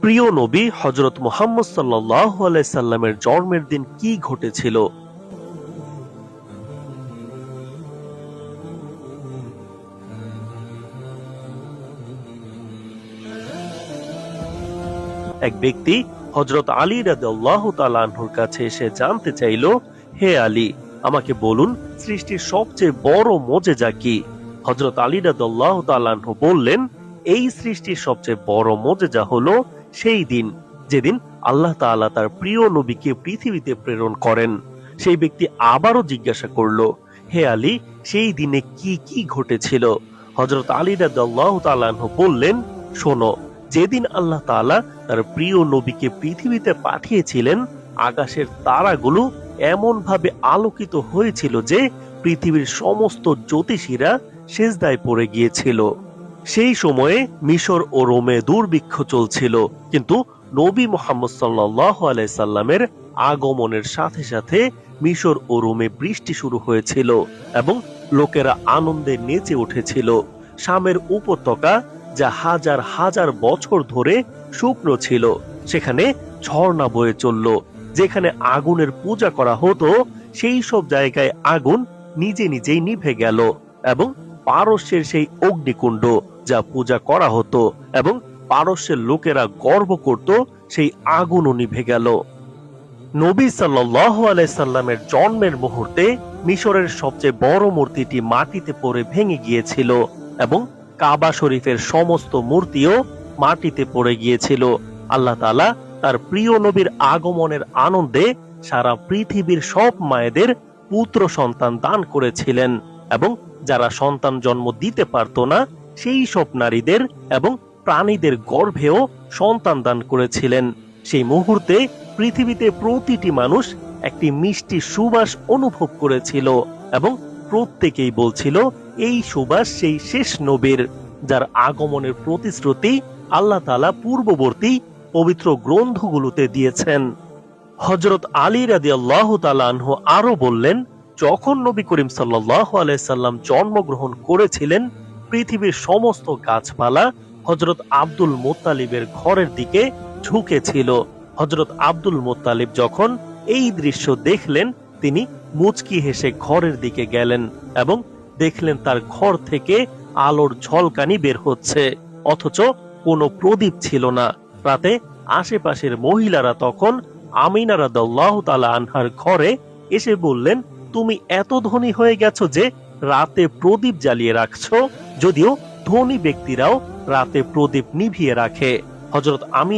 প্রিয় নবী হযরত মুহাম্মদ সাল্লাল্লাহু আলাইহি সাল্লামের জন্মের দিন কি ঘটেছিল? এক ব্যক্তি হযরত আলী রাদিয়াল্লাহু তাআলা আনহুর কাছে এসে জানতে চাইল, হে আলী, আমাকে বলুন সৃষ্টির সবচেয়ে বড় মুজিজা কি? হযরত আলী রাদিয়াল্লাহু তাআলা আনহু বললেন, এই সৃষ্টির সবচেয়ে বড় মুজিজা হলো সেই দিন যেদিন আল্লাহ তাআলা তার প্রিয় নবীকে পৃথিবীতে প্রেরণ করেন। সেই ব্যক্তি আবারও জিজ্ঞাসা করল, হে আলী, সেই দিনে কি কি ঘটেছিল? হযরত আলী রাদিয়াল্লাহু তাআলা আনহু বললেন, শোনো, যেদিন আল্লাহ তাআলা তার প্রিয় নবীকে পৃথিবীতে পাঠিয়েছিলেন, আকাশের তারাগুলো এমন ভাবে আলোকিত হয়েছিল যে পৃথিবীর সমস্ত জ্যোতিষীরা সিজদায় পড়ে গিয়েছিল। সেই সময়ে মিশর ও রোমে দুর্ভিক্ষ চলছিল, কিন্তু নবী মুহাম্মদ সাল্লাল্লাহু আলাইহি সাল্লামের আগমনের সাথে সাথে মিশর ও রোমে বৃষ্টি শুরু হয়েছিল এবং লোকেরা আনন্দে নেচে উঠেছিল। শামের উপত্যকা, যা হাজার হাজার বছর ধরে শুকনো ছিল, সেখানে ঝর্ণা বয়ে চলল। যেখানে আগুনের পূজা করা হতো, সেই সব জায়গায় আগুন নিজে নিজেই নিভে গেল এবং পারস্যের সেই অগ্নিকুণ্ড, যা পূজা করা হতো এবং পারস্যের লোকেরা গর্ব করত, সেই আগুনও নিভে গেল। নবী সাল্লাল্লাহু আলাইহি সাল্লামের জন্মের মুহূর্তে মিশরের সবচেয়ে বড় মূর্তিটি মাটিতে পড়ে ভেঙে গিয়েছিল এবং কাবা শরীফের সমস্ত মূর্তিও মাটিতে পড়ে গিয়েছিল। আল্লাহ তাআলা তার প্রিয় নবীর আগমনের আনন্দে সারা পৃথিবীর সব মায়েদের পুত্র সন্তান দান করেছিলেন এবং যারা সন্তান জন্ম দিতে পারত না, সেই সব নারীদের এবং প্রাণীদের গর্ভেও সন্তান দান করেছিলেন। সেই মুহূর্তে পৃথিবীতে প্রতিটি মানুষ একটি মিষ্টি সুবাস অনুভব করেছিল এবং প্রত্যেকেই বলছিল, এই সুবাস সেই শেষ নবীর, যার আগমনের প্রতিশ্রুতি আল্লাহ তাআলা পূর্ববর্তী পবিত্র গ্রন্থগুলোতে দিয়েছেন। হযরত আলী রাদিয়াল্লাহু তাআলা আনহু আরো বললেন, যখন নবী করিম সাল্লাল্লাহু আলাইহি সাল্লাম জন্মগ্রহণ করেছিলেন, পৃথিবীর সমস্ত গাছপালা হযরত আব্দুল মুত্তালিবের ঘরের দিকে ঝুঁকেছিল। হযরত আব্দুল মুত্তালিব যখন এই দৃশ্য দেখলেন, তিনি মুচকি হেসে ঘরের দিকে গেলেন এবং দেখলেন তার ঘর থেকে আলোর ঝলকানি বের হচ্ছে, অথচ কোনো প্রদীপ ছিল না। রাতে আশেপাশের মহিলারা তখন আমিনা রাদিয়াল্লাহু তাআলা আনহার ঘরে এসে বললেন, তুমি এত ধনী হয়ে গেছো যে রাতে প্রদীপ জ্বালিয়ে রাখছো, যদিও ধনী ব্যক্তিরাও রাতে প্রদীপ নিভিয়ে রাখে। হযরত আমিনা